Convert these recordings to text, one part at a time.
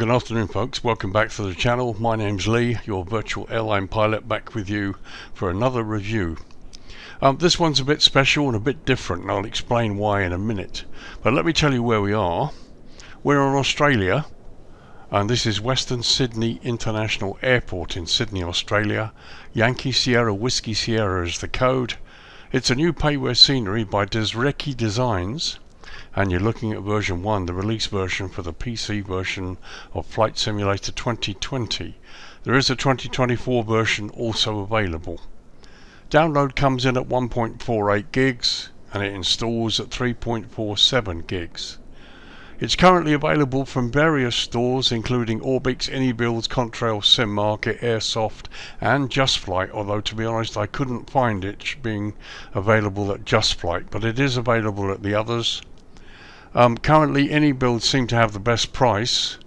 Good afternoon, folks. Welcome back to the channel. My name's Lee, your virtual airline pilot, back with you for another review. This one's a bit special and a bit different, and I'll explain why in a minute. But let me tell you where we are. We're in Australia, and this is Western Sydney International Airport in Sydney, Australia. Yankee Sierra Whiskey Sierra is the code. It's a new payware scenery by Drzewiecki Designs, and you're looking at version 1, the release version for the PC version of Flight Simulator 2020. There is a 2024 version also available. Download comes in at 1.48 gigs and it installs at 3.47 gigs. It's currently available from various stores including Orbix, AnyBuilds, Contrail, SimMarket, Airsoft and JustFlight, although to be honest I couldn't find it being available at JustFlight, but it is available at the others. Currently AnyBuilds seem to have the best price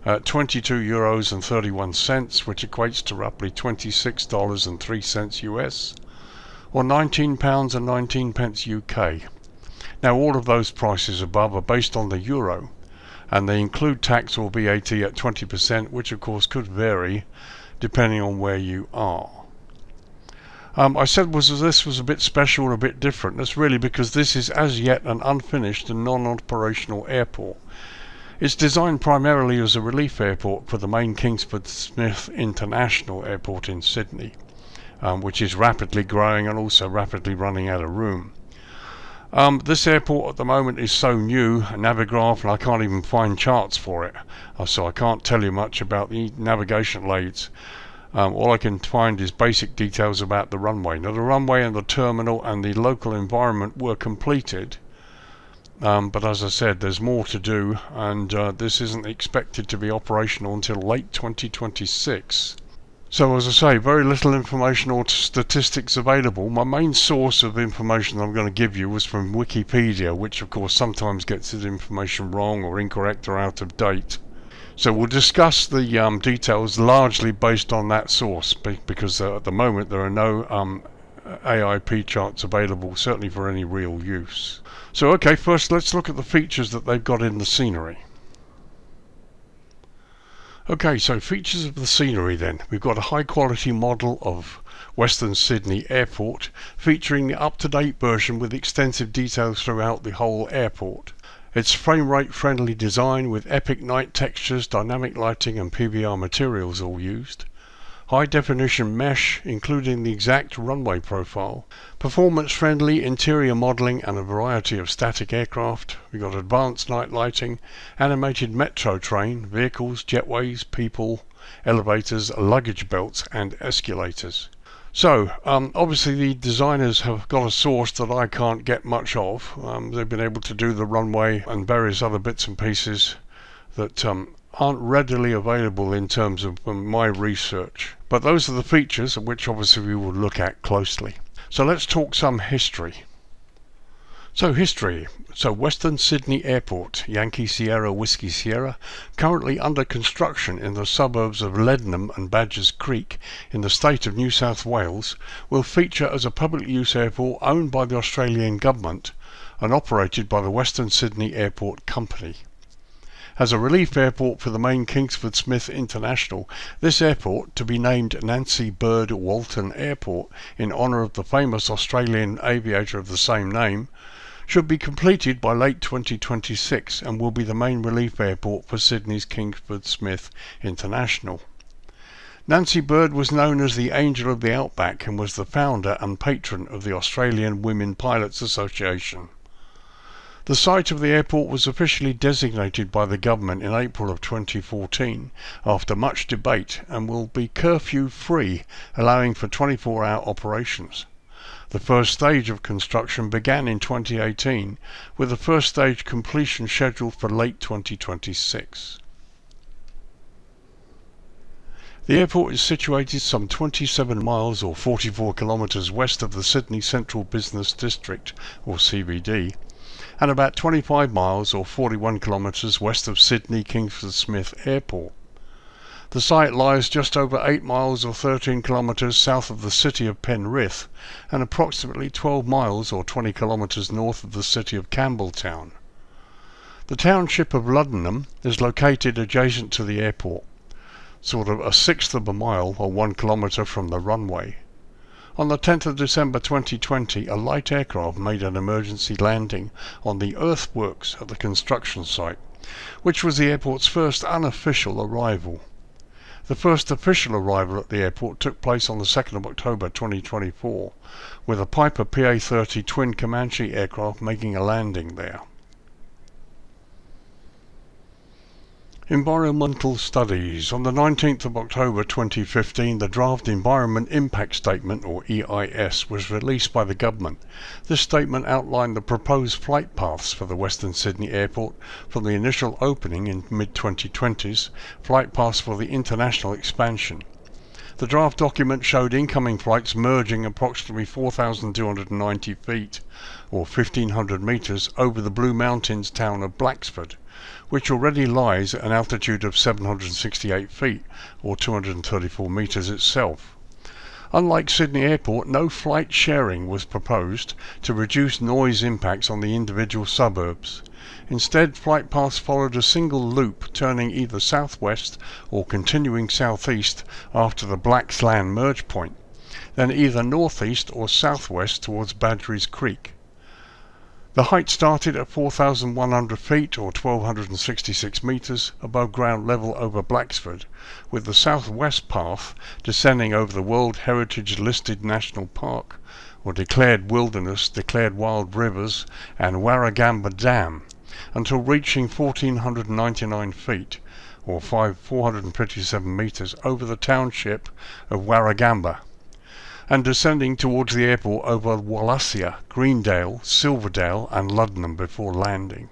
at €22.31, which equates to roughly $26.03 US or £19.19 UK. Now all of those prices above are based on the euro, and they include tax or VAT at 20%, which of course could vary depending on where you are. I said this was a bit special and a bit different. That's really because this is as yet an unfinished and non-operational airport. It's designed primarily as a relief airport for the main Kingsford Smith International Airport in Sydney, which is rapidly growing and also rapidly running out of room. This airport at the moment is so new, Navigraph, and I can't even find charts for it, so I can't tell you much about the navigational aids. All I can find is basic details about the runway. Now the runway and the terminal and the local environment were completed, but as I said, there's more to do, and this isn't expected to be operational until late 2026. So as I say, very little information or statistics available. My main source of information I'm going to give you was from Wikipedia, which of course sometimes gets its information wrong or incorrect or out of date. So we'll discuss the details largely based on that source, because at the moment there are no AIP charts available, certainly for any real use. So okay, first let's look at the features that they've got in the scenery. Okay, so features of the scenery then. We've got a high quality model of Western Sydney Airport featuring the up-to-date version with extensive details throughout the whole airport. It's frame rate friendly design with epic night textures, dynamic lighting and PBR materials all used. High definition mesh including the exact runway profile. Performance friendly interior modelling and a variety of static aircraft. We've got advanced night lighting, animated metro train, vehicles, jetways, people, elevators, luggage belts and escalators. So, obviously the designers have got a source that I can't get much of. They've been able to do the runway and various other bits and pieces that aren't readily available in terms of my research. But those are the features which obviously we will look at closely. So let's talk some history. So history. So Western Sydney Airport, Yankee Sierra Whiskey Sierra, currently under construction in the suburbs of Leadenham and Badgers Creek in the state of New South Wales, will feature as a public use airport owned by the Australian government and operated by the Western Sydney Airport Company. As a relief airport for the main Kingsford Smith International, this airport, to be named Nancy Bird Walton Airport in honour of the famous Australian aviator of the same name, should be completed by late 2026 and will be the main relief airport for Sydney's Kingsford Smith International. Nancy Bird was known as the Angel of the Outback and was the founder and patron of the Australian Women Pilots Association. The site of the airport was officially designated by the government in April of 2014 after much debate and will be curfew free, allowing for 24-hour operations. The first stage of construction began in 2018 with the first stage completion scheduled for late 2026. The airport is situated some 27 miles or 44 kilometres west of the Sydney Central Business District or CBD, and about 25 miles or 41 kilometres west of Sydney Kingsford Smith Airport. The site lies just over 8 miles or 13 kilometres south of the city of Penrith and approximately 12 miles or 20 kilometres north of the city of Campbelltown. The township of Luddenham is located adjacent to the airport, sort of a sixth of a mile or 1 kilometre from the runway. On the 10th of December 2020, a light aircraft made an emergency landing on the earthworks at the construction site, which was the airport's first unofficial arrival. The first official arrival at the airport took place on the 2nd of October 2024, with a Piper PA-30 twin Comanche aircraft making a landing there. Environmental studies. On the 19th of October 2015, the Draft Environment Impact Statement, or EIS, was released by the government. This statement outlined the proposed flight paths for the Western Sydney Airport from the initial opening in mid-2020s, flight paths for the international expansion. The draft document showed incoming flights merging approximately 4,290 feet, or 1,500 metres, over the Blue Mountains town of Blacksford, which already lies at an altitude of 768 feet, or 234 metres itself. Unlike Sydney Airport, no flight sharing was proposed to reduce noise impacts on the individual suburbs. Instead, flight paths followed a single loop, turning either southwest or continuing southeast after the Blacksland merge point, then either northeast or southwest towards Badgerys Creek. The height started at 4,100 feet, or 1,266 metres, above ground level over Blacksford, with the southwest path descending over the World Heritage Listed National Park, or declared wilderness, declared wild rivers, and Warragamba Dam, until reaching 1,499 feet, or 457 metres, over the township of Warragamba, and descending towards the airport over Wallacea, Greendale, Silverdale and Luddenham before landing.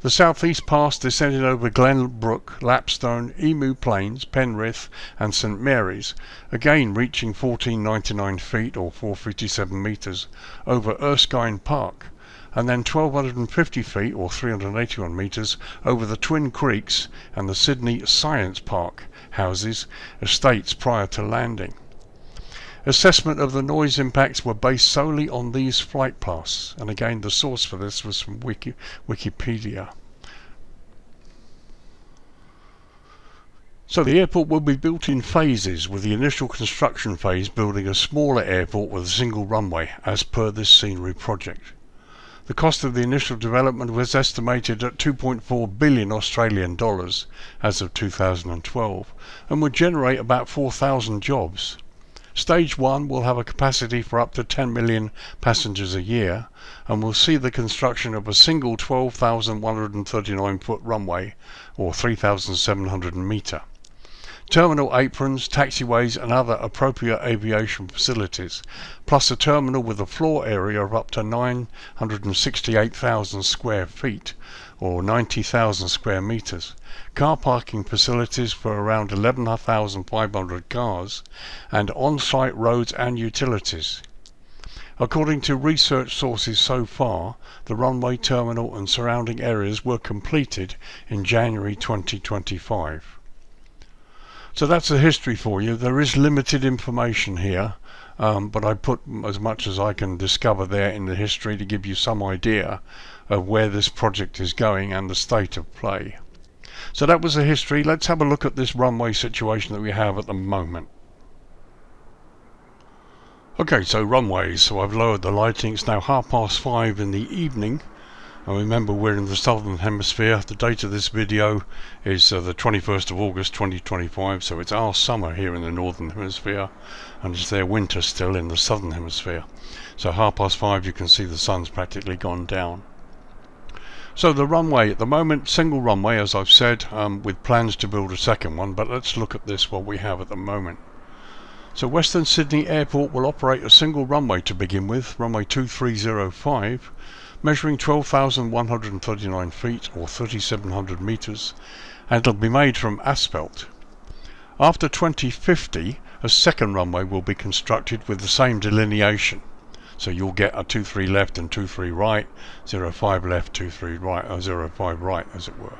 The southeast pass descended over Glenbrook, Lapstone, Emu Plains, Penrith and St Mary's, again reaching 1,499 feet or 457 metres over Erskine Park, and then 1,250 feet or 381 metres over the Twin Creeks and the Sydney Science Park houses estates prior to landing. Assessment of the noise impacts were based solely on these flight paths, and again the source for this was from Wikipedia. So the airport will be built in phases, with the initial construction phase building a smaller airport with a single runway, as per this scenery project. The cost of the initial development was estimated at 2.4 billion Australian dollars as of 2012, and would generate about 4,000 jobs. Stage 1 will have a capacity for up to 10 million passengers a year, and will see the construction of a single 12,139 foot runway, or 3,700 metre. Terminal aprons, taxiways and other appropriate aviation facilities, plus a terminal with a floor area of up to 968,000 square feet, or 90,000 square metres, car parking facilities for around 11,500 cars, and on-site roads and utilities. According to research sources so far, the runway, terminal and surrounding areas were completed in January 2025. So that's the history for you. There is limited information here, but I put as much as I can discover there in the history to give you some idea of where this project is going and the state of play. So that was the history. Let's have a look at this runway situation that we have at the moment. Okay, so runways. So I've lowered the lighting. It's now 5:30 in the evening. And remember, we're in the southern hemisphere. The date of this video is the 21st of August 2025, so it's our summer here in the northern hemisphere, and it's their winter still in the southern hemisphere. So 5:30, you can see the sun's practically gone down. So the runway at the moment, single runway as I've said, with plans to build a second one, but let's look at this, what we have at the moment. So Western Sydney Airport will operate a single runway to begin with, runway 2305, measuring 12,139 feet or 3,700 metres, and it'll be made from asphalt. After 2050, a second runway will be constructed with the same delineation. So you'll get a 23 left and 23 right, 05 left, 23 right, or 05 right, as it were.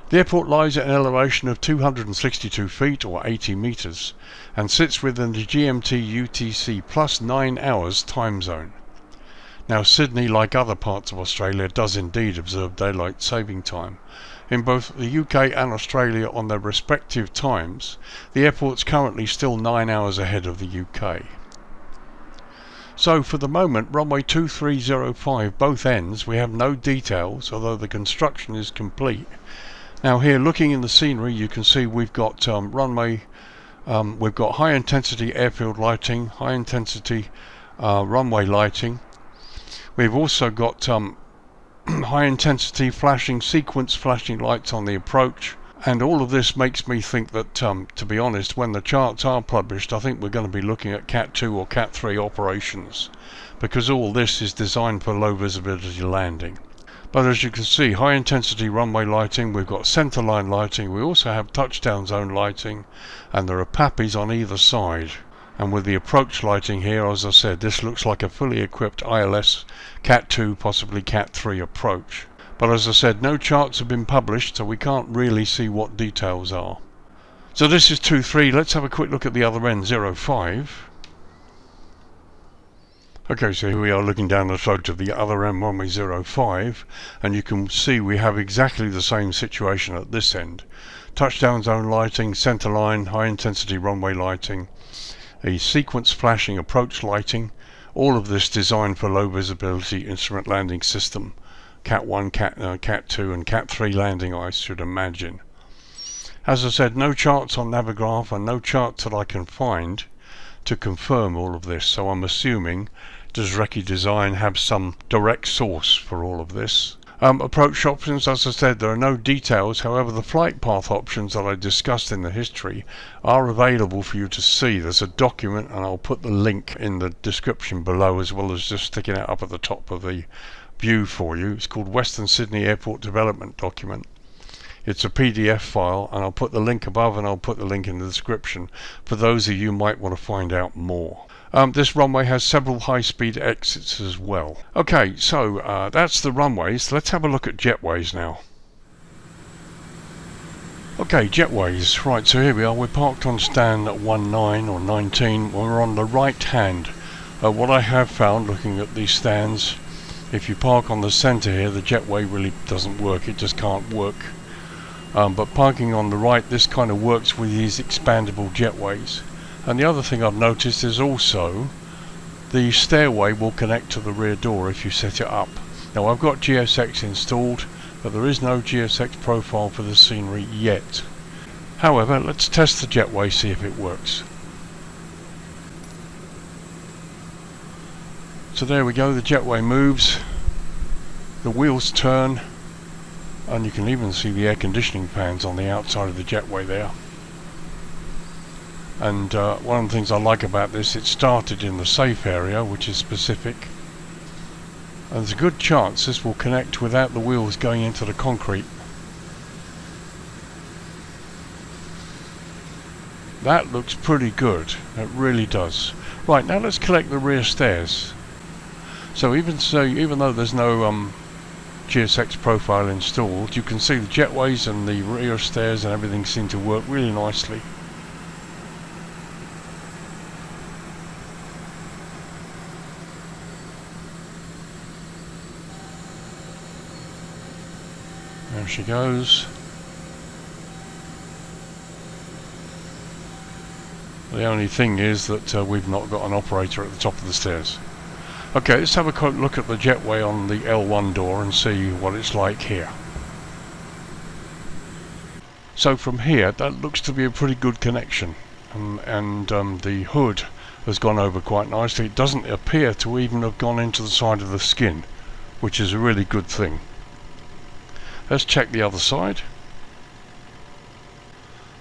The airport lies at an elevation of 262 feet or 80 metres and sits within the GMT UTC plus 9 hours time zone. Now Sydney, like other parts of Australia, does indeed observe daylight saving time. In both the UK and Australia on their respective times, the airport's currently still 9 hours ahead of the UK. So for the moment, runway 2305 both ends, we have no details, although the construction is complete. Now here, looking in the scenery, you can see we've got runway, we've got high intensity airfield lighting, high intensity runway lighting. We've also got high intensity flashing, sequence flashing lights on the approach, and all of this makes me think that, to be honest, when the charts are published, I think we're going to be looking at Cat 2 or Cat 3 operations, because all this is designed for low visibility landing. But as you can see, high intensity runway lighting, we've got centerline lighting, we also have touchdown zone lighting, and there are PAPIs on either side. And with the approach lighting here, as I said, this looks like a fully equipped ILS Cat 2, possibly Cat 3 approach. But as I said, no charts have been published, so we can't really see what details are. So this is 2-3. Let's have a quick look at the other end, 05. Okay, so here we are looking down the throat of the other end, runway 05, and you can see we have exactly the same situation at this end. Touchdown zone lighting, centerline, high intensity runway lighting, a sequence flashing approach lighting, all of this designed for low visibility instrument landing system, Cat 1, Cat 2 and Cat 3 landing, I should imagine. As I said, no charts on Navigraph and no charts that I can find to confirm all of this, so I'm assuming Drzewiecki Design have some direct source for all of this. Approach options, as I said, there are no details. However, the flight path options that I discussed in the history are available for you to see. There's a document, and I'll put the link in the description below, as well as just sticking it up at the top of the view for you. It's called Western Sydney Airport Development Document. It's a PDF file, and I'll put the link above and I'll put the link in the description for those of you who might want to find out more. This runway has several high-speed exits as well. Okay, so that's the runways. Let's have a look at jetways now. Okay, jetways. Right, so here we are. We're parked on stand 19 or 19. We're on the right hand. What I have found looking at these stands, if you park on the center here, the jetway really doesn't work. It just can't work. But parking on the right, this kind of works with these expandable jetways. And the other thing I've noticed is also the stairway will connect to the rear door if you set it up. Now I've got GSX installed, but there is no GSX profile for the scenery yet. However, let's test the jetway, see if it works. So there we go, the jetway moves, the wheels turn, and you can even see the air conditioning fans on the outside of the jetway there. And one of the things I like about this, it started in the safe area, which is specific, and there's a good chance this will connect without the wheels going into the concrete. That looks pretty good, it really does. Right, now let's collect the rear stairs. So even though there's no GSX profile installed, you can see the jetways and the rear stairs and everything seem to work really nicely. There she goes. The only thing is that we've not got an operator at the top of the stairs. Okay, let's have a quick look at the jetway on the L1 door and see what it's like here. So from here, that looks to be a pretty good connection, and the hood has gone over quite nicely. It doesn't appear to even have gone into the side of the skin, which is a really good thing. Let's check the other side.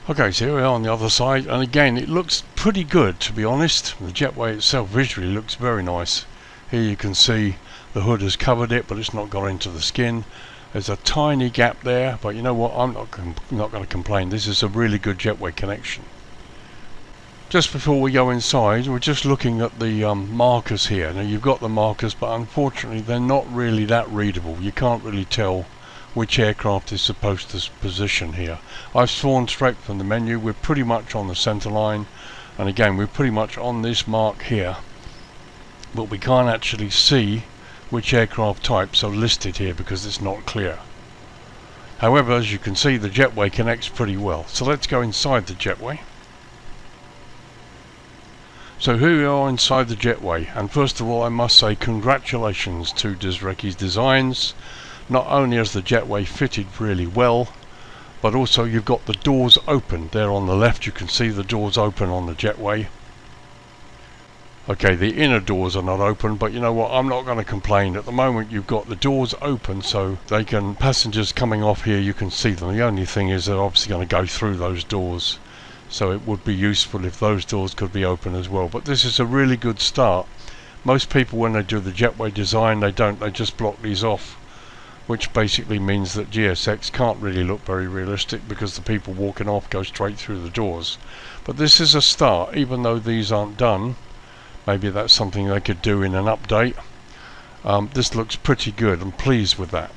Okay, so here we are on the other side, and again it looks pretty good, to be honest. The jetway itself visually looks very nice. Here you can see the hood has covered it, but it's not got into the skin. There's a tiny gap there, but you know what, I'm not going to complain. This is a really good jetway connection. Just before we go inside, we're just looking at the markers here. Now you've got the markers, but unfortunately they're not really that readable. You can't really tell which aircraft is supposed to position here. I've sworn straight from the menu. We're pretty much on the center line, and again we're pretty much on this mark here, but we can't actually see which aircraft types are listed here because it's not clear. However, as you can see, the Jetway connects pretty well. So let's go inside the Jetway. So here we are inside the Jetway, and first of all I must say congratulations to Drzewiecki Designs. Not only has the Jetway fitted really well, but also you've got the doors open. There on the left you can see the doors open on the Jetway. Okay, the inner doors are not open, but you know what, I'm not going to complain. At the moment you've got the doors open so they can, passengers coming off here, you can see them. The only thing is they're obviously going to go through those doors, so it would be useful if those doors could be open as well. But this is a really good start. Most people, when they do the Jetway design, they just block these off, which basically means that GSX can't really look very realistic because the people walking off go straight through the doors. But this is a start, even though these aren't done. Maybe that's something they could do in an update. This looks pretty good. I'm pleased with that.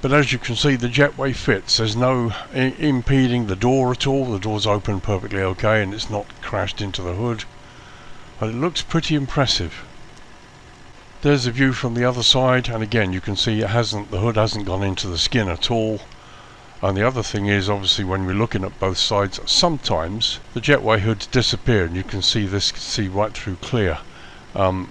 But as you can see, the Jetway fits. There's no impeding the door at all. The door's open perfectly okay and it's not crashed into the hood. But it looks pretty impressive. There's a view from the other side, and again you can see the hood hasn't gone into the skin at all. And the other thing is, obviously when we're looking at both sides, sometimes the Jetway hoods disappear and you can see right through clear,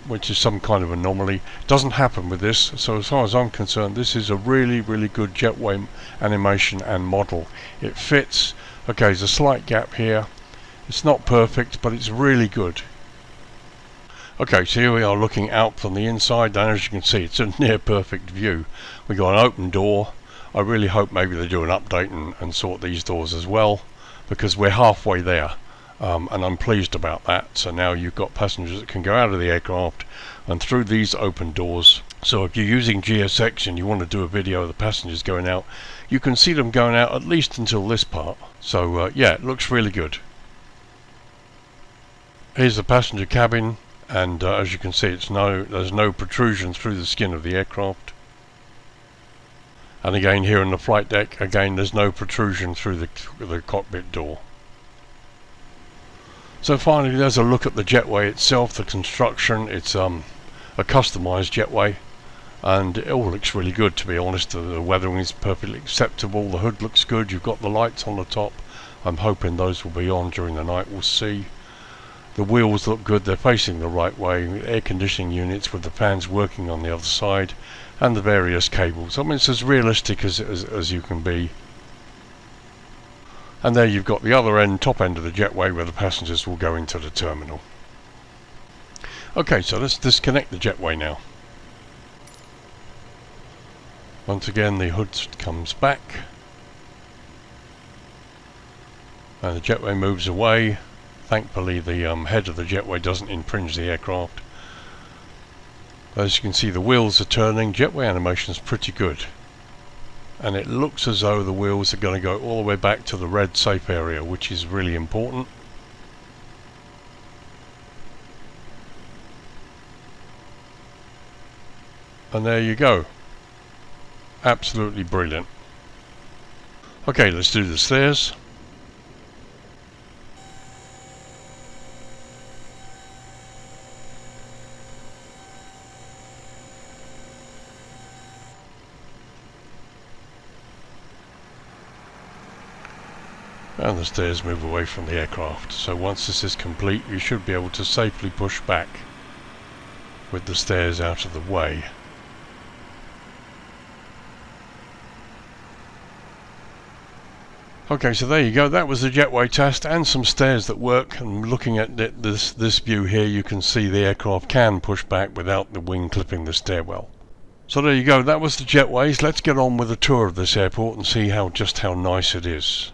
which is some kind of anomaly. It doesn't happen with this, so as far as I'm concerned, this is a really good Jetway animation and model. It fits. Okay, there's a slight gap here. It's not perfect, but it's really good. Okay, so here we are looking out from the inside, and as you can see, it's a near perfect view. We got an open door. I really hope maybe they do an update and sort these doors as well, because we're halfway there, and I'm pleased about that. So now you've got passengers that can go out of the aircraft and through these open doors. So if you're using GSX and you want to do a video of the passengers going out, you can see them going out at least until this part. So yeah, it looks really good. Here's the passenger cabin, and as you can see, there's no protrusion through the skin of the aircraft. And again, here in the flight deck, again there's no protrusion through the cockpit door. So finally, there's a look at the Jetway itself, the construction. It's a customized Jetway, and it all looks really good, to be honest. The weathering is perfectly acceptable. The hood looks good. You've got the lights on the top. I'm hoping those will be on during the night. We'll see. The wheels look good. They're facing the right way. Air conditioning units with the fans working on the other side, and the various cables. I mean, it's as realistic as you can be. And there you've got the other end, top end of the Jetway, where the passengers will go into the terminal. Okay, so let's disconnect the Jetway now. Once again, the hood comes back, and the Jetway moves away. Thankfully, the head of the Jetway doesn't impinge the aircraft. As you can see, the wheels are turning. Jetway animation is pretty good, and it looks as though the wheels are going to go all the way back to the red safe area, which is really important. And there you go. Absolutely brilliant. Okay, let's do the stairs. And the stairs move away from the aircraft. So once this is complete, you should be able to safely push back with the stairs out of the way. Okay, so there you go. That was the Jetway test and some stairs that work. And looking at this view here, you can see the aircraft can push back without the wing clipping the stairwell. So there you go. That was the Jetways. Let's get on with a tour of this airport and see just how nice it is.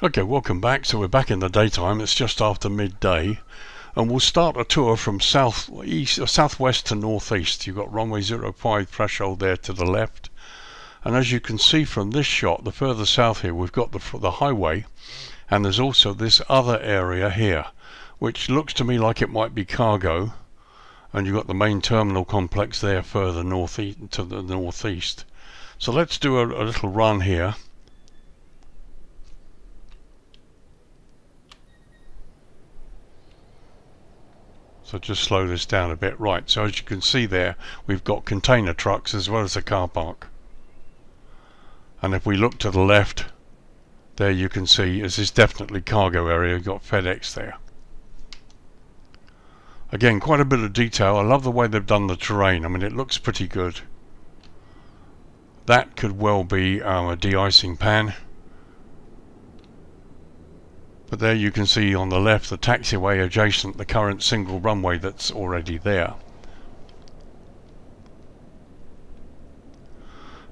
Okay, welcome back. So we're back in the daytime. It's just after midday, and we'll start a tour from southwest to northeast. You've got runway 05 threshold there to the left, and as you can see from this shot, the further south here, we've got the highway, and there's also this other area here, which looks to me like it might be cargo, and you've got the main terminal complex there further northeast to the northeast. So let's do a little run here. So just slow this down a bit. Right, so as you can see there, we've got container trucks as well as a car park. And if we look to the left, there you can see this is definitely cargo area. You've got FedEx there. Again, quite a bit of detail. I love the way they've done the terrain. I mean, it looks pretty good. That could well be a de-icing pan. But there you can see on the left the taxiway adjacent the current single runway that's already there.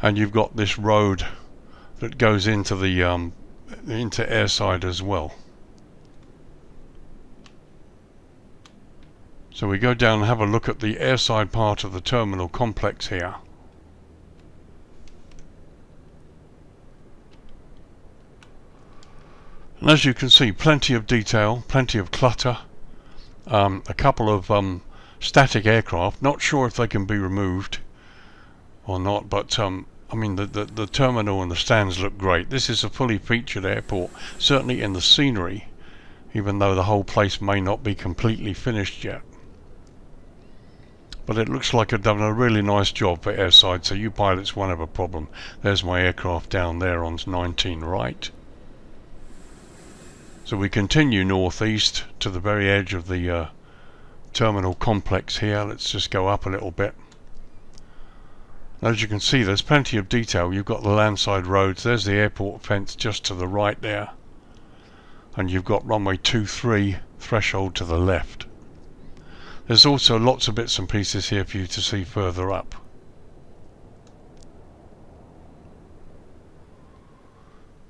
And you've got this road that goes into the into airside as well. So we go down and have a look at the airside part of the terminal complex here. And as you can see, plenty of detail, plenty of clutter, a couple of static aircraft. Not sure if they can be removed or not, but I mean the terminal and the stands look great. This is a fully featured airport, certainly in the scenery, even though the whole place may not be completely finished yet. But it looks like I've done a really nice job for airside, so you pilots won't have a problem. There's my aircraft down there on 19 right. So we continue northeast to the very edge of the terminal complex here. Let's just go up a little bit. As you can see, there's plenty of detail. You've got the landside roads. There's the airport fence just to the right there. And you've got runway 23 threshold to the left. There's also lots of bits and pieces here for you to see further up.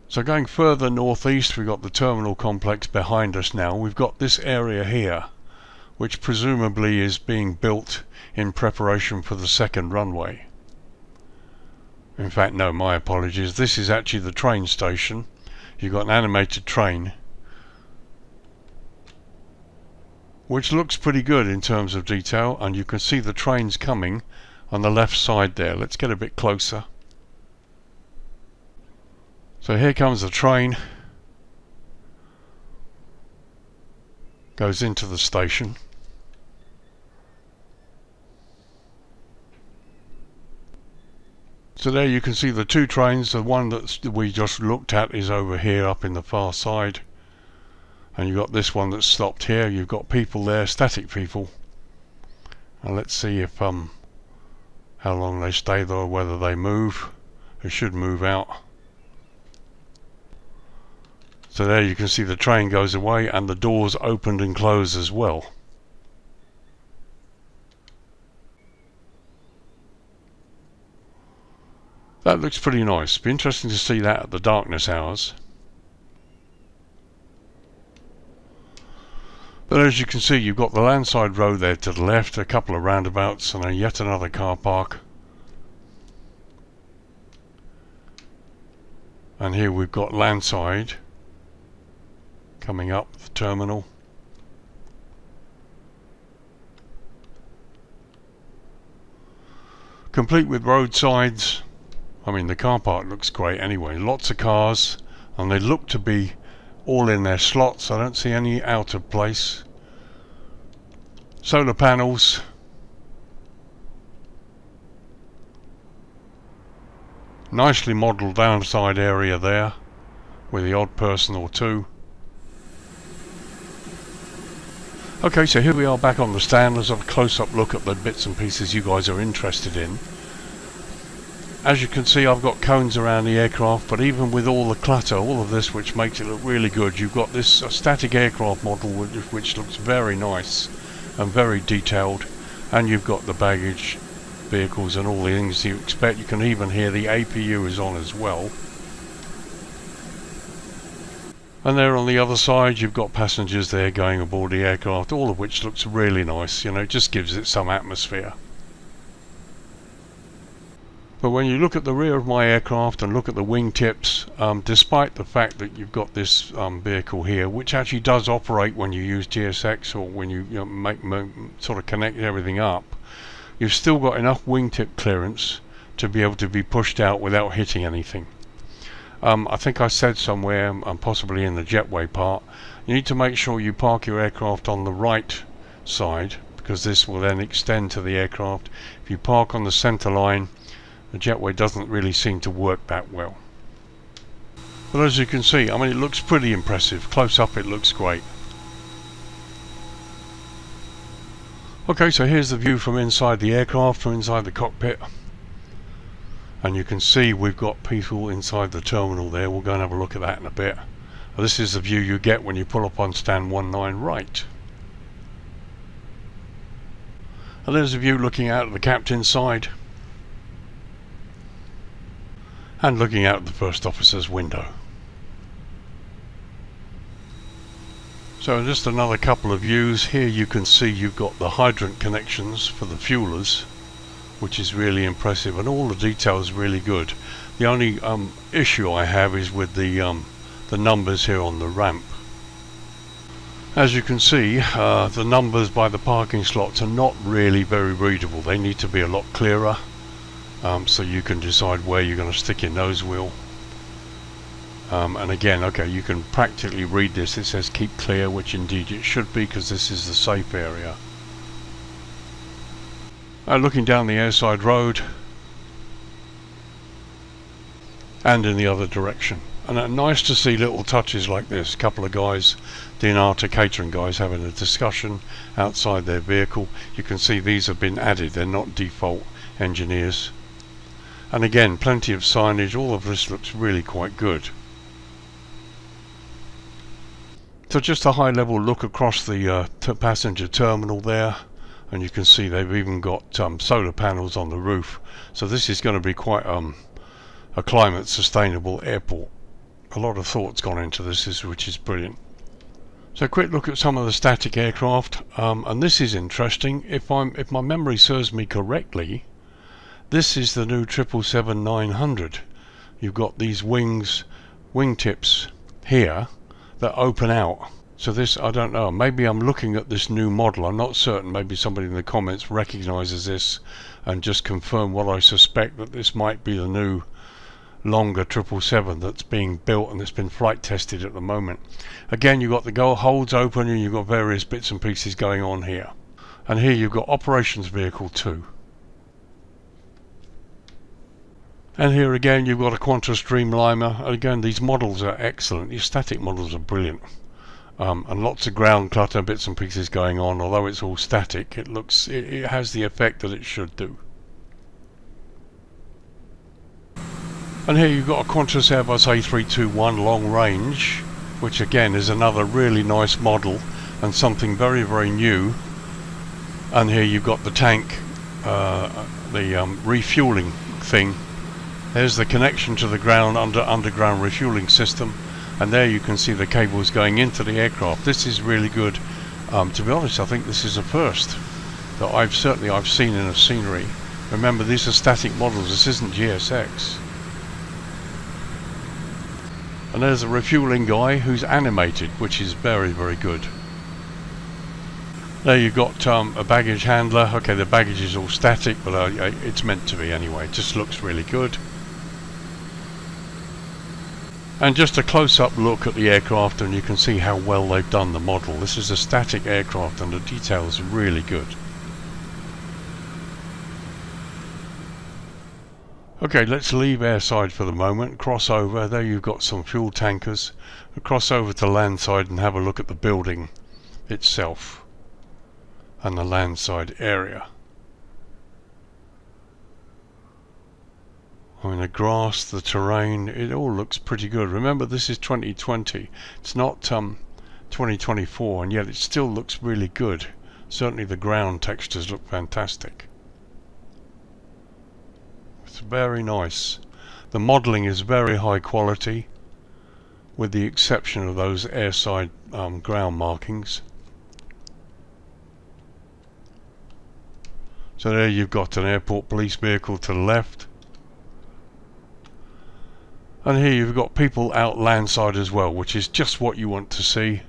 So going further northeast, we've got the terminal complex behind us now. We've got this area here, which presumably is being built in preparation for the second runway. In fact, no, my apologies. This is actually the train station. You've got an animated train, which looks pretty good in terms of detail, and you can see the trains coming on the left side there. Let's get a bit closer. So here comes the train, goes into the station. So there you can see the two trains. The one that we just looked at is over here up in the far side. And you've got this one that's stopped here. You've got people there, static people. And let's see if how long they stay there, or whether they move. They should move out. So there you can see the train goes away and the doors opened and close as well. That looks pretty nice. Be interesting to see that at the darkness hours. But as you can see, you've got the landside road there to the left, a couple of roundabouts, and yet another car park. And here we've got landside coming up the terminal. Complete with roadsides. I mean, the car park looks great anyway. Lots of cars, and they look to be all in their slots. I don't see any out of place. Solar panels. Nicely modelled downside area there with the odd person or two. Okay, so here we are back on the stand. Let's have a close-up look at the bits and pieces you guys are interested in. As you can see, I've got cones around the aircraft, but even with all the clutter, all of this, which makes it look really good, you've got this static aircraft model which looks very nice and very detailed, and you've got the baggage vehicles and all the things you expect. You can even hear the APU is on as well. And there on the other side, you've got passengers there going aboard the aircraft, all of which looks really nice. You know, it just gives it some atmosphere. But when you look at the rear of my aircraft and look at the wingtips, despite the fact that you've got this vehicle here, which actually does operate when you use GSX or when you sort of connect everything up, you've still got enough wingtip clearance to be able to be pushed out without hitting anything. I think I said somewhere, possibly in the JETWAY part, you need to make sure you park your aircraft on the right side, because this will then extend to the aircraft. If you park on the center line, the jetway doesn't really seem to work that well. But as you can see, I mean, it looks pretty impressive. Close up it looks great. Okay, so here's the view from inside the aircraft, from inside the cockpit. And you can see we've got people inside the terminal there. We'll go and have a look at that in a bit. This is the view you get when you pull up on stand 19 right. And there's a view looking out of the captain's side. And looking out the first officer's window. So just another couple of views. Here you can see you've got the hydrant connections for the fuelers, which is really impressive, and all the details really good. The only issue I have is with the numbers here on the ramp. As you can see, the numbers by the parking slots are not really very readable. They need to be a lot clearer, so you can decide where you're going to stick your nose wheel. And again, okay, you can practically read this. It says keep clear, which indeed it should be, because this is the safe area. Looking down the airside road and in the other direction. And nice to see little touches like this. A couple of guys, DNATA catering guys, having a discussion outside their vehicle. You can see these have been added. They're not default engineers. And again, plenty of signage. All of this looks really quite good. So just a high level look across the passenger terminal there, and you can see they've even got solar panels on the roof. So this is going to be quite a climate sustainable airport. A lot of thought's gone into this, which is brilliant. So a quick look at some of the static aircraft, and this is interesting. If my memory serves me correctly, this is the new 777-900. You've got these wingtips here that open out. So this, I don't know, maybe I'm looking at this new model, I'm not certain. Maybe somebody in the comments recognizes this and just confirm what I suspect, that this might be the new longer 777 that's being built and that's been flight tested at the moment. Again, you've got the holds open and you've got various bits and pieces going on here. And here you've got operations vehicle 2. And here again you've got a Qantas Dreamliner. Again, these models are excellent. These static models are brilliant. And lots of ground clutter, bits and pieces going on. Although it's all static, it has the effect that it should do. And here you've got a Qantas Airbus A321 long range, which again is another really nice model and something very, very new. And here you've got the tank, the refuelling thing. There's the connection to the underground refuelling system, and there you can see the cables going into the aircraft. This is really good. To be honest, I think this is a first that I've seen in a scenery. Remember, these are static models. This isn't GSX. And there's a refuelling guy who's animated, which is very, very good. There you've got a baggage handler. Okay, the baggage is all static, but it's meant to be anyway. It just looks really good. And just a close-up look at the aircraft, and you can see how well they've done the model. This is a static aircraft and the details are really good. Okay, let's leave airside for the moment, cross over. There you've got some fuel tankers. We'll cross over to landside and have a look at the building itself and the landside area. I mean, the grass, the terrain, it all looks pretty good. Remember, this is 2020. It's not 2024, and yet it still looks really good. Certainly the ground textures look fantastic. It's very nice. The modelling is very high quality, with the exception of those airside ground markings. So there you've got an airport police vehicle to the left. And here you've got people out landside as well, which is just what you want to see.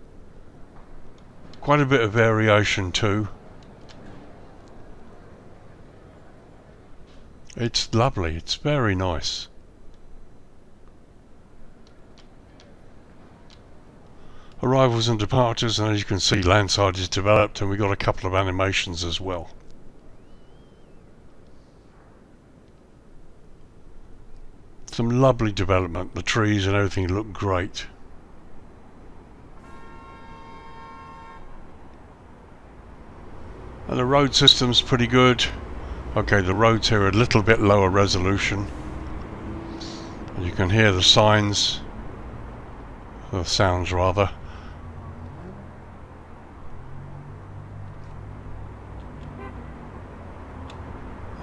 Quite a bit of variation too. It's lovely, it's very nice. arrivals and departures, and as you can see, landside is developed, and we've got a couple of animations as well. Some lovely development. The trees and everything look great. And the road system's pretty good. Okay, the roads here are a little bit lower resolution. And you can hear the signs, the sounds rather.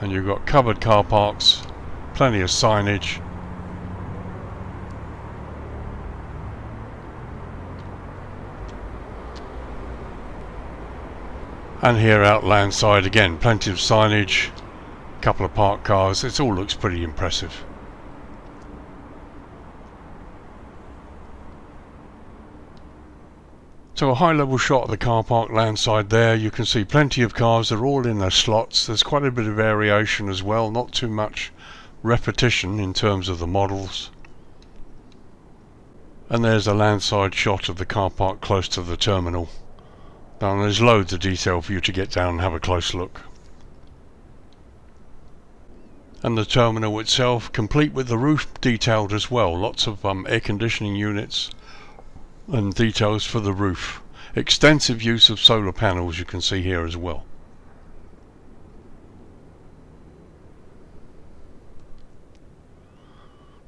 And you've got covered car parks, plenty of signage. And here out landside again, plenty of signage, a couple of parked cars. It all looks pretty impressive. So a high level shot of the car park landside there. You can see plenty of cars. They're all in their slots. There's quite a bit of variation as well, not too much repetition in terms of the models. And there's a landside shot of the car park close to the terminal. Now there's loads of detail for you to get down and have a close look. And the terminal itself, complete with the roof detailed as well. Lots of air conditioning units and details for the roof. Extensive use of solar panels you can see here as well.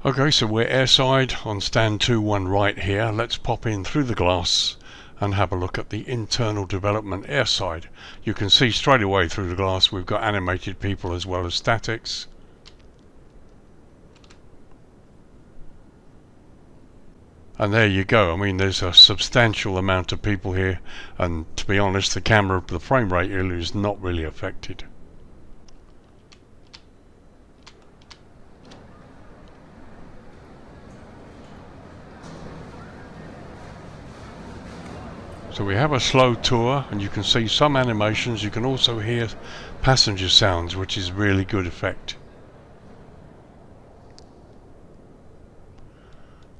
Okay, so we're airside on stand 2-1 right here. Let's pop in through the glass and have a look at the internal development airside. You can see straight away through the glass we've got animated people as well as statics. And there you go. I mean, there's a substantial amount of people here, and to be honest, the camera, the frame rate here is not really affected. So we have a slow tour, and you can see some animations. You can also hear passenger sounds, which is really good effect.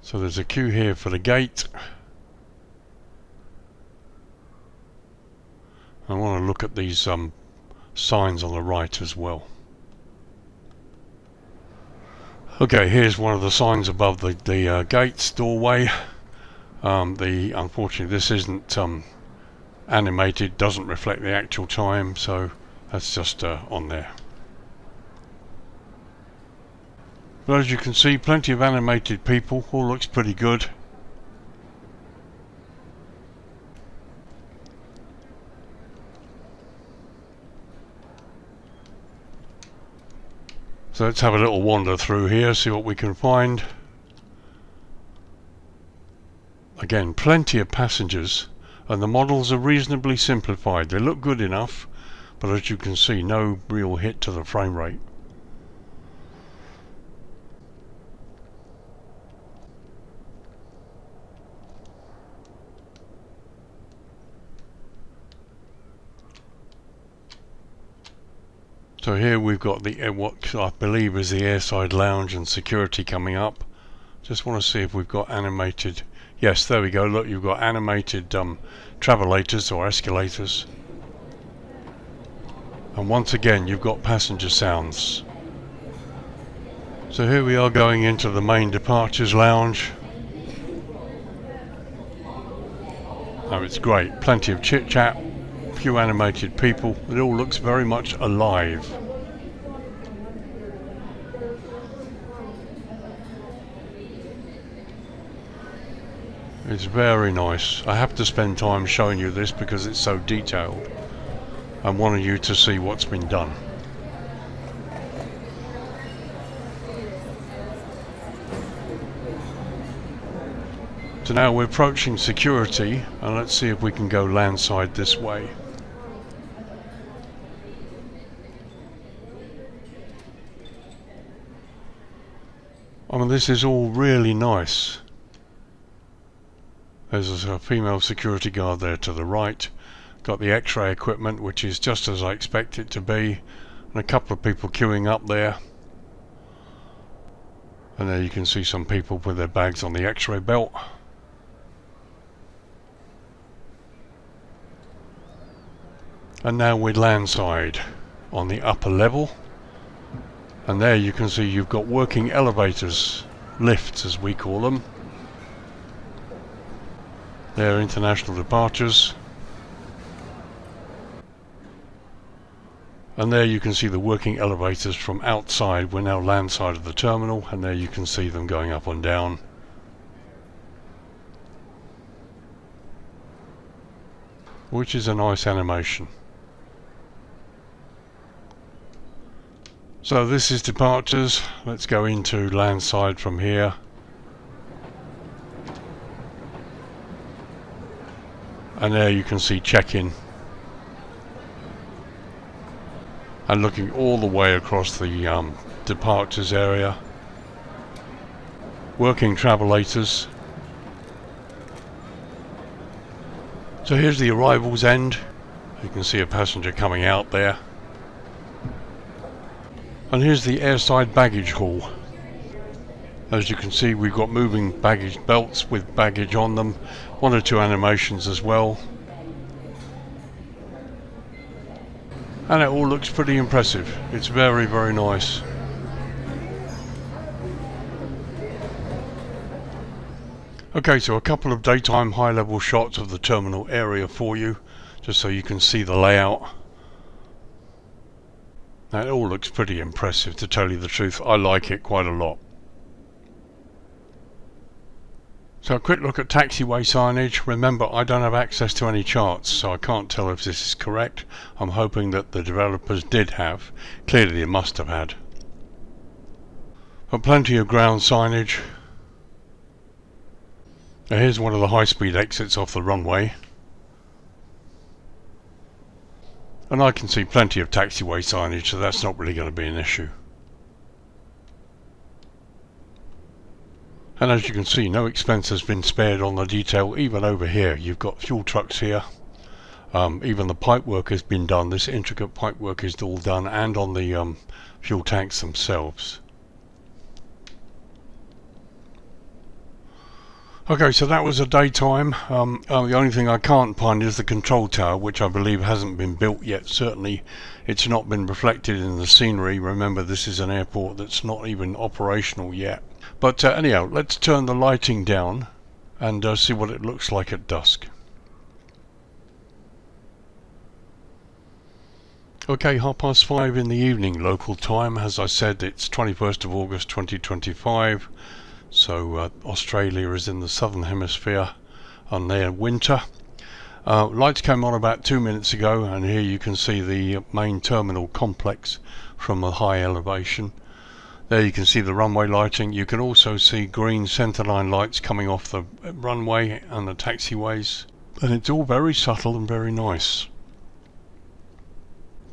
So there's a queue here for the gate. I want to look at these signs on the right as well. Okay, here's one of the signs above the gates doorway. Unfortunately this isn't animated, doesn't reflect the actual time, so that's just on there. But as you can see, plenty of animated people, all looks pretty good. So let's have a little wander through here, see what we can find. Again, plenty of passengers, and the models are reasonably simplified. They look good enough, but as you can see, no real hit to the frame rate. So here we've got the what I believe is the airside lounge and security coming up. Just want to see if we've got animated. Yes, there we go. Look, you've got animated TRAVELATORS or escalators. And once again, you've got passenger sounds. So here we are going into the main departures lounge. Oh, it's great. Plenty of chit-chat, few animated people. It all looks very much alive. It's very nice. I have to spend time showing you this because it's so detailed. I wanted you to see what's been done. So now we're approaching security, and let's see if we can go landside this way. I mean, this is all really nice. There's a female security guard there to the right. Got the X-ray equipment, which is just as I expect it to be, and a couple of people queuing up there. And there you can see some people with their bags on the X-ray belt. And now we're landside on the upper level, and there you can see you've got working elevators, lifts as we call them. They're international departures, and there you can see the working elevators from outside. We're now landside of the terminal, and there you can see them going up and down. Which is a nice animation. So this is departures. Let's go into landside from here. And there you can see check-in. And looking all the way across the departures area. Working TRAVELATORS. So here's the arrivals end. You can see a passenger coming out there. And here's the airside baggage hall. As you can see, we've got moving baggage belts with baggage on them. 1 or 2 animations as well. And it all looks pretty impressive. It's very, very nice. Okay, so a couple of daytime high-level shots of the terminal area for you, just so you can see the layout. Now, it all looks pretty impressive, to tell you the truth. I like it quite a lot. So a quick look at taxiway signage. Remember, I don't have access to any charts, so I can't tell if this is correct. I'm hoping that the developers did have. Clearly they must have had. But plenty of ground signage. Now here's one of the high-speed exits off the runway. And I can see plenty of taxiway signage, so that's not really going to be an issue. And as you can see, no expense has been spared on the detail. Even over here, you've got fuel trucks here. Even the pipework has been done. This intricate pipework is all done, and on the fuel tanks themselves. Okay, so that was a daytime. The only thing I can't find is the control tower, which I believe hasn't been built yet. Certainly it's not been reflected in the scenery. Remember, this is an airport that's not even operational yet. But anyhow, let's turn the lighting down and see what it looks like at dusk. Okay, 5:30 in the evening local time. As I said, it's 21st of August 2025. So Australia is in the southern hemisphere on their winter. Lights came on about 2 minutes ago, and here you can see the main terminal complex from a high elevation. There you can see the runway lighting. You can also see green centerline lights coming off the runway and the taxiways, and it's all very subtle and very nice.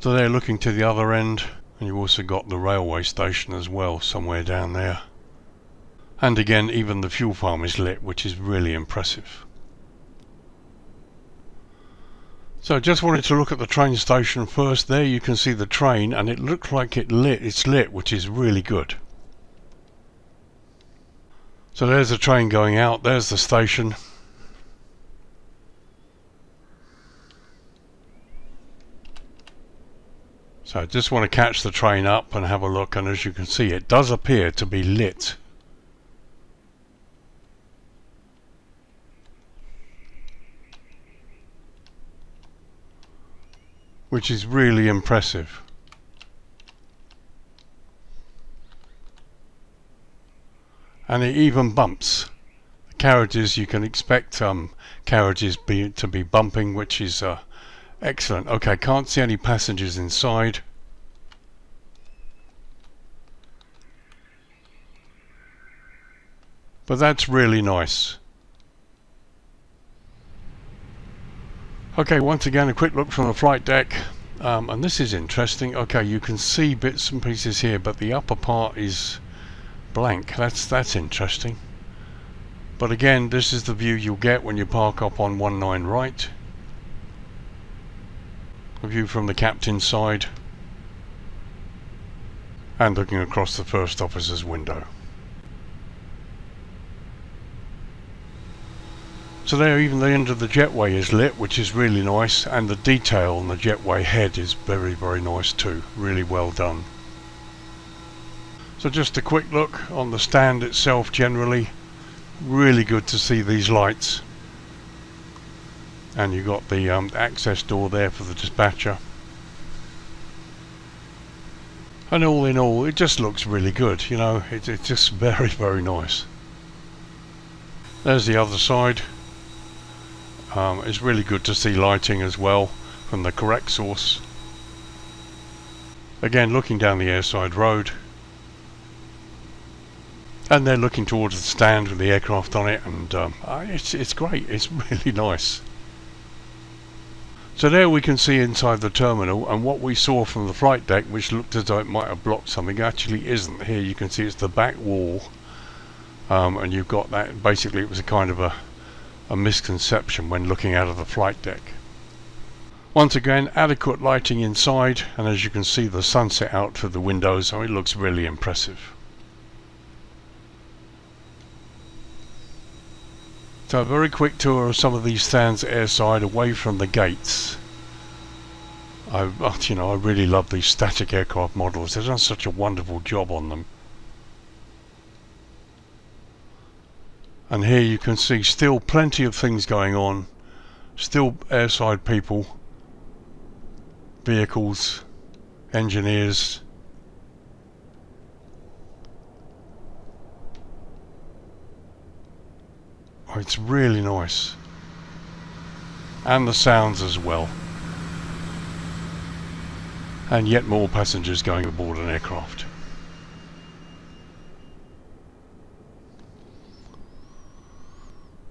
So they're looking to the other end, and you've also got the railway station as well, somewhere down there. And again, even the fuel farm is lit, which is really impressive. So I just wanted to look at the train station first. There you can see the train, and it looks like it's lit, which is really good. So there's the train going out, there's the station. So I just want to catch the train up and have a look, and as you can see, it does appear to be lit. Which is really impressive. And it even bumps. The carriages, you can expect carriages to be bumping, which is excellent. Okay, can't see any passengers inside. But that's really nice. Okay, once again a quick look from the flight deck, and this is interesting. Okay, you can see bits and pieces here, but the upper part is blank. That's interesting. But again, this is the view you'll get when you park up on 19 right. A view from the captain's side, and looking across the first officer's window. So there, even the end of the Jetway is lit, which is really nice, and the detail on the Jetway head is very, very nice too. Really well done. So just a quick look on the stand itself. Generally really good to see these lights, and you've got the access door there for the dispatcher, and all in all it just looks really good, you know. It's just very, very nice. There's the other side. It's really good to see lighting as well from the correct source. Again, looking down the airside road, and they're looking towards the stand with the aircraft on it, and it's great. It's really nice. So there we can see inside the terminal, and what we saw from the flight deck, which looked as though it might have blocked something, actually isn't. Here you can see it's the back wall, and you've got that. Basically it was a kind of a misconception when looking out of the flight deck. Once again, adequate lighting inside, and as you can see the sunset out through the windows, so it looks really impressive. So a very quick tour of some of these stands airside away from the gates. I really love these static aircraft models. They've done such a wonderful job on them. And here you can see still plenty of things going on. Still airside people, vehicles, engineers. Oh, it's really nice. And the sounds as well. And yet more passengers going aboard an aircraft.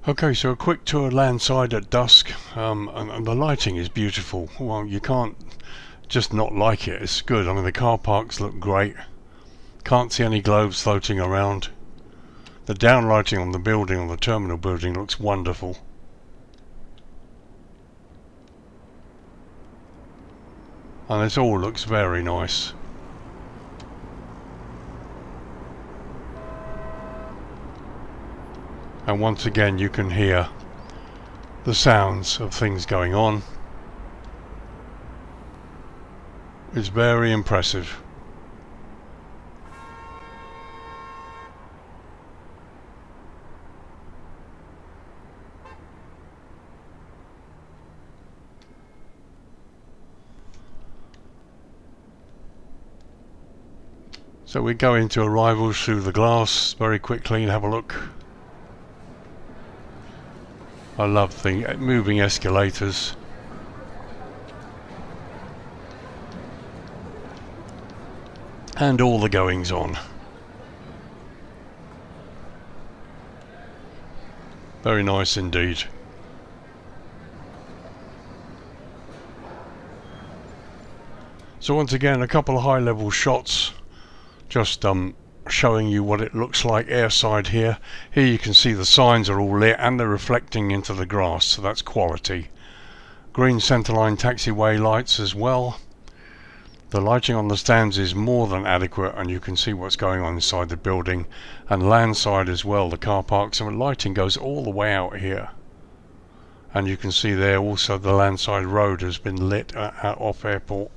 Okay, so a quick tour landside at dusk, and the lighting is beautiful. Well, you can't just not like it. It's good. I mean, the car parks look great. Can't see any globes floating around. The downlighting on the building, on the terminal building, looks wonderful. And it all looks very nice. And once again you can hear the sounds of things going on. It's very impressive. So we go into arrivals through the glass very quickly and have a look. I love the moving escalators. And all the goings on. Very nice indeed. So once again, a couple of high level shots, just showing you what it looks like airside here. Here you can see the signs are all lit and they're reflecting into the grass, so that's quality. Green centerline taxiway lights as well. The lighting on the stands is more than adequate, and you can see what's going on inside the building. And landside as well, the car parks, and lighting goes all the way out here. And you can see there also the landside road has been lit off airport.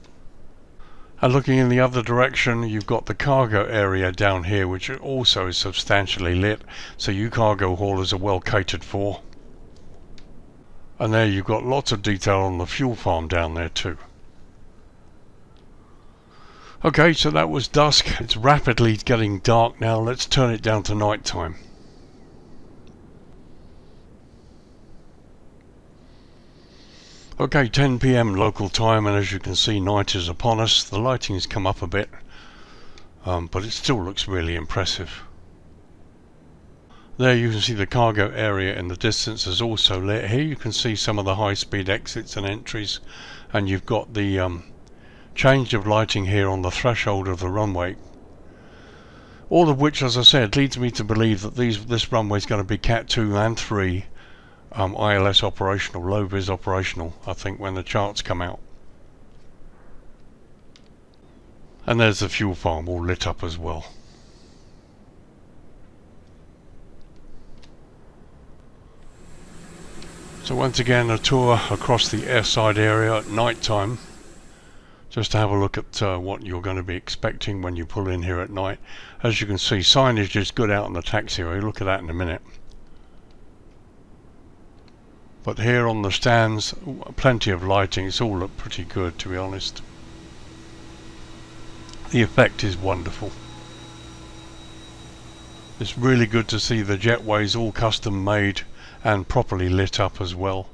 And looking in the other direction, you've got the cargo area down here, which also is substantially lit, so you cargo haulers are well catered for. And there you've got lots of detail on the fuel farm down there too. Okay, so that was dusk. It's rapidly getting dark now. Let's turn it down to night time. Okay, 10 PM local time, and as you can see, night is upon us. The lighting has come up a bit, but it still looks really impressive. There you can see the cargo area in the distance is also lit. Here you can see some of the high-speed exits and entries, and you've got the change of lighting here on the threshold of the runway. All of which, as I said, leads me to believe that this runway is going to be Cat 2 and 3 ILS operational, low vis operational, I think, when the charts come out. And there's the fuel farm all lit up as well. So once again, a tour across the airside area at night time, just to have a look at what you're going to be expecting when you pull in here at night. As you can see, signage is good out on the taxiway. Look at that in a minute. But here on the stands, plenty of lighting. It's all looked pretty good, to be honest. The effect is wonderful. It's really good to see the JETWAYs all custom made and properly lit up as well.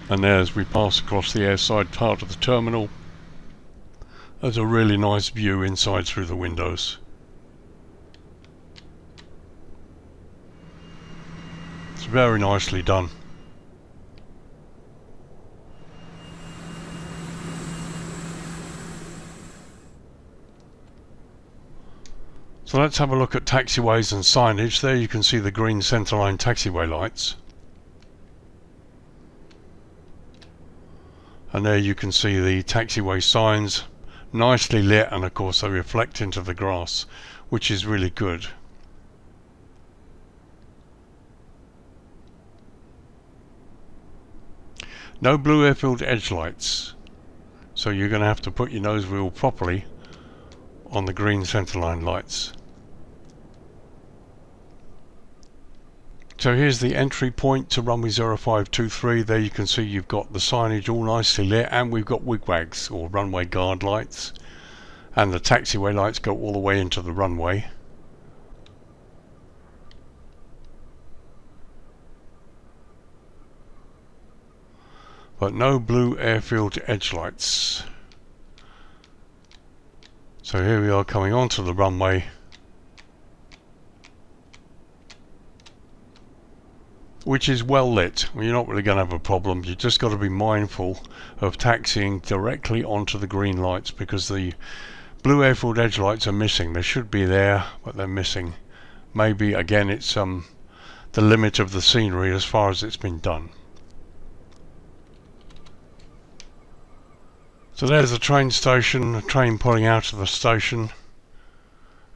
And there, as we pass across the airside part of the terminal, there's a really nice view inside through the windows. It's very nicely done. So let's have a look at taxiways and signage. There you can see the green centerline taxiway lights. And there you can see the taxiway signs, nicely lit, and of course they reflect into the grass, which is really good. No blue airfield edge lights, so you're going to have to put your nose wheel properly on the green centerline lights. So here's the entry point to runway 0523. There you can see you've got the signage all nicely lit, and we've got WIGWAGS or runway guard lights, and the taxiway lights go all the way into the runway. But no blue airfield edge lights. So here we are coming onto the runway, which is well lit. Well, you're not really going to have a problem. You just got to be mindful of taxiing directly onto the green lights, because the blue airfield edge lights are missing. They should be there, but they're missing. Maybe again it's the limit of the scenery as far as it's been done. So there's the train station, a train pulling out of the station,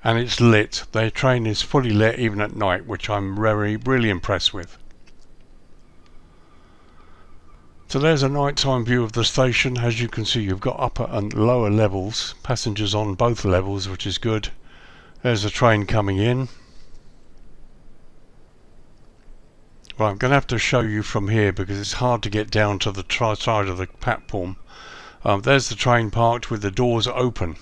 and it's lit. The train is fully lit even at night, which I'm really impressed with. So there's a nighttime view of the station. As you can see, you've got upper and lower levels, passengers on both levels, which is good. There's a train coming in. Right, I'm going to have to show you from here because it's hard to get down to the side of the platform. There's the train parked with the doors open.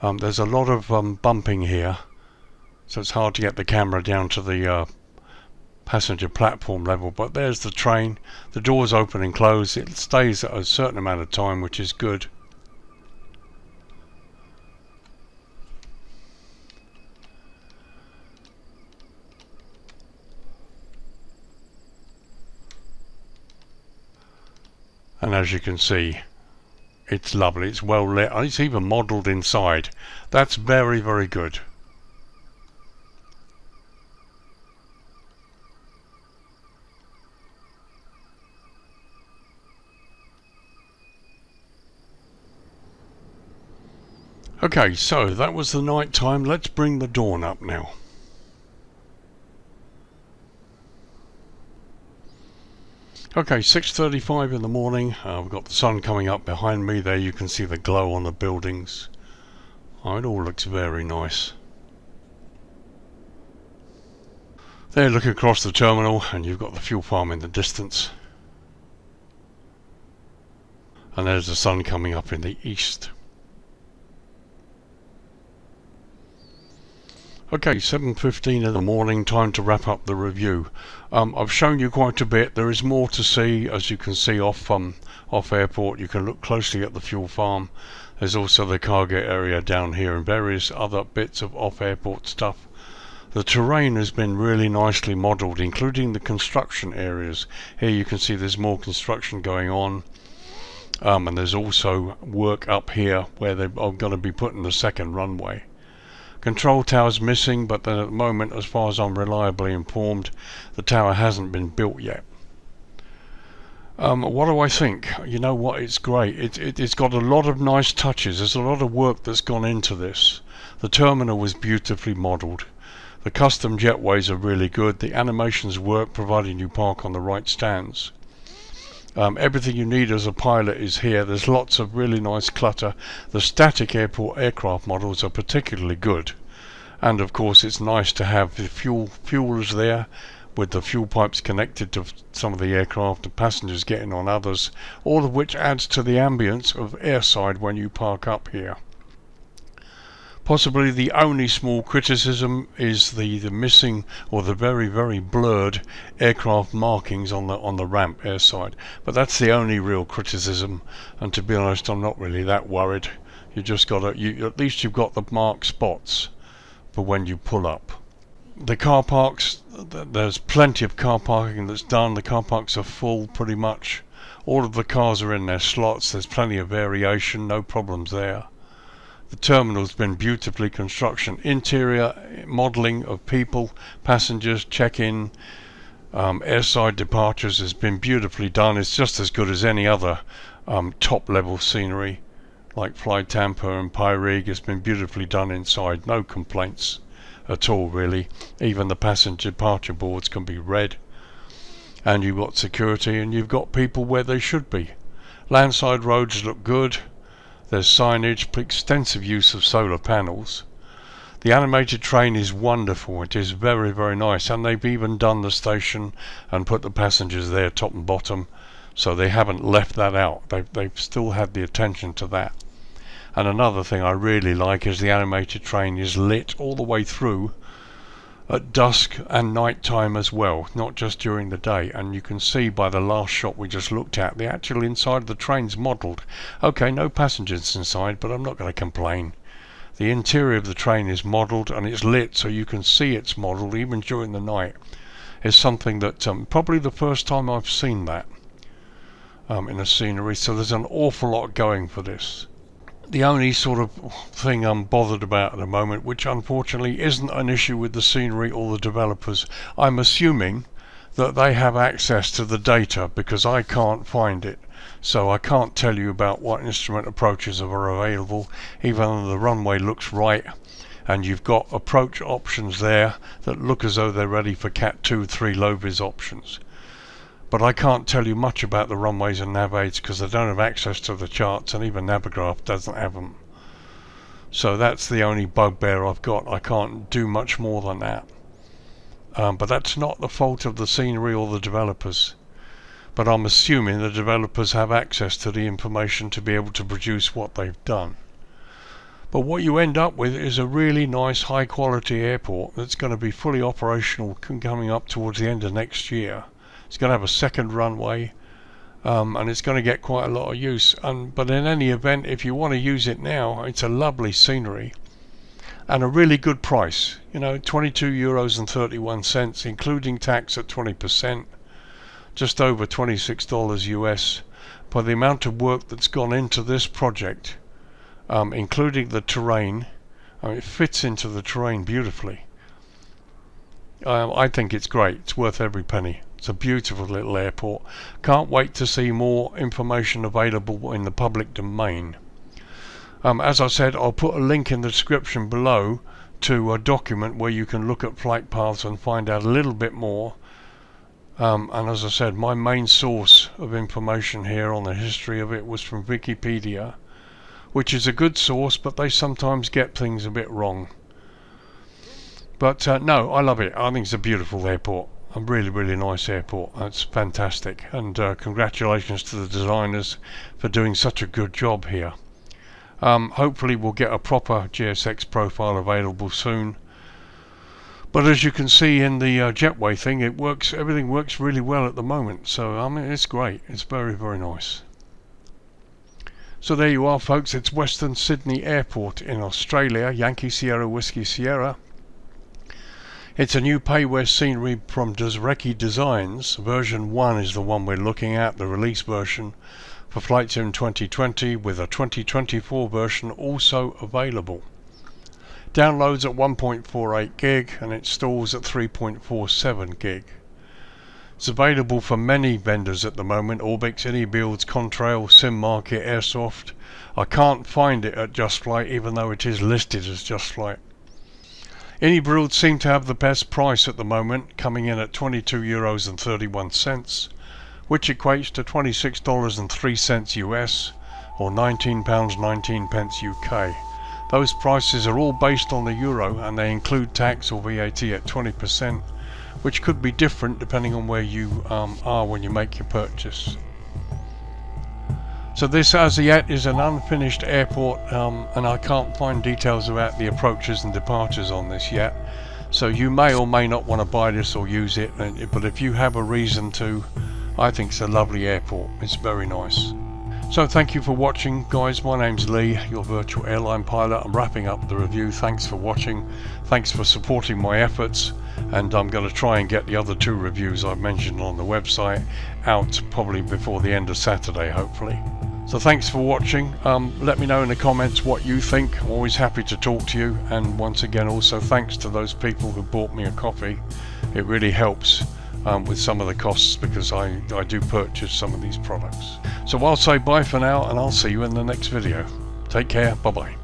There's a lot of bumping here, so it's hard to get the camera down to the passenger platform level, but there's the train. The doors open and close. It stays at a certain amount of time, which is good. And as you can see, it's lovely. It's well lit. It's even modelled inside. That's very, very good. Okay, so that was the night time. Let's bring the dawn up now. Okay, 6:35 in the morning. We've got the sun coming up behind me. There you can see the glow on the buildings. Oh, it all looks very nice. There, look across the terminal, and you've got the fuel farm in the distance. And there's the sun coming up in the east. Okay, 7:15 in the morning, time to wrap up the review. I've shown you quite a bit. There is more to see, as you can see off airport. You can look closely at the fuel farm. There's also the cargo area down here and various other bits of off airport stuff. The terrain has been really nicely modelled, including the construction areas. Here you can see there's more construction going on. And there's also work up here where they're going to be putting the second runway. Control tower's missing, but then at the moment, as far as I'm reliably informed, the tower hasn't been built yet. What do I think? You know what, it's great. It's got a lot of nice touches. There's a lot of work that's gone into this. The terminal was beautifully modelled. The custom JETWAYs are really good. The animations work providing you park on the right stands. Everything you need as a pilot is here. There's lots of really nice clutter. The static airport aircraft models are particularly good, and of course it's nice to have the fuelers there with the fuel pipes connected to some of the aircraft and passengers getting on others, all of which adds to the ambience of airside when you park up here. Possibly the only small criticism is the missing, or the very blurred aircraft markings on the ramp airside, but that's the only real criticism, and to be honest I'm not really that worried. You just got to, at least you've got the marked spots for when you pull up. The car parks, there's plenty of car parking that's done. The car parks are full pretty much. All of the cars are in their slots. There's plenty of variation, no problems there. The terminal's been beautifully constructed. Interior modelling of people, passengers, check-in, airside departures has been beautifully done. It's just as good as any other top-level scenery, like Fly Tampa and Pyrig. Has been beautifully done inside. No complaints at all, really. Even the passenger departure boards can be read. And you've got security, and you've got people where they should be. Landside roads look good. There's signage, extensive use of solar panels. The animated train is wonderful. It is very nice, and they've even done the station and put the passengers there top and bottom, so they haven't left that out. They've still had the attention to that. And another thing I really like is the animated train is lit all the way through at dusk and night time as well, not just during the day. And you can see by the last shot we just looked at, the actual inside of the train's modelled. Okay, no passengers inside, but I'm not going to complain. The interior of the train is modelled and it's lit, so you can see it's modelled even during the night. It's something that probably the first time I've seen that in a scenery, so there's an awful lot going for this. The only sort of thing I'm bothered about at the moment, which unfortunately isn't an issue with the scenery or the developers, I'm assuming that they have access to the data, because I can't find it. So I can't tell you about what instrument approaches are available, even though the runway looks right, and you've got approach options there that look as though they're ready for Cat 2, 3 low-vis options. But I can't tell you much about the runways and nav aids because I don't have access to the charts, and even Navigraph doesn't have them. So that's the only bugbear I've got. I can't do much more than that. But that's not the fault of the scenery or the developers. But I'm assuming the developers have access to the information to be able to produce what they've done. But what you end up with is a really nice high quality airport that's going to be fully operational coming up towards the end of next year. It's going to have a second runway, and it's going to get quite a lot of use. But in any event, if you want to use it now, it's a lovely scenery and a really good price. You know, €22.31, including tax at 20%, just over $26 US. For the amount of work that's gone into this project, including the terrain, it fits into the terrain beautifully. I think it's great. It's worth every penny. It's a beautiful little airport. Can't wait to see more information available in the public domain. As I said, I'll put a link in the description below to a document where you can look at flight paths and find out a little bit more. And as I said, my main source of information here on the history of it was from Wikipedia, which is a good source, but they sometimes get things a bit wrong. But no, I love it. I think it's a beautiful airport. A really nice airport. It's fantastic, and congratulations to the designers for doing such a good job here. Hopefully we'll get a proper GSX profile available soon. But as you can see in the JETWAY thing, it works. Everything works really well at the moment. So I mean, it's great. It's very nice. So there you are, folks. It's Western Sydney Airport in Australia, Yankee Sierra Whiskey Sierra. It's a new payware scenery from Drzewiecki Designs. Version 1 is the one we're looking at, the release version for Flight Sim 2020, with a 2024 version also available. Downloads at 1.48 gig and it installs at 3.47 gig. It's available for many vendors at the moment: Orbix, AnyBuilds, Contrail, SimMarket, Airsoft. I can't find it at Just Flight, even though it is listed as Just Flight. Innybruld seem to have the best price at the moment, coming in at €22.31, which equates to $26.03 US or £19.19 UK. Those prices are all based on the euro and they include tax or VAT at 20%, which could be different depending on where you are when you make your purchase. So this as yet is an unfinished airport, and I can't find details about the approaches and departures on this yet. So you may or may not want to buy this or use it, but if you have a reason to, I think it's a lovely airport. It's very nice. So thank you for watching, guys. My name's Lee, your virtual airline pilot. I'm wrapping up the review. Thanks for watching. Thanks for supporting my efforts. And I'm going to try and get the other 2 reviews I've mentioned on the website out probably before the end of Saturday, hopefully. So thanks for watching. Let me know in the comments what you think. I'm always happy to talk to you. And once again, also thanks to those people who bought me a coffee. It really helps with some of the costs, because I do purchase some of these products. So I'll say bye for now, and I'll see you in the next video. Take care. Bye bye.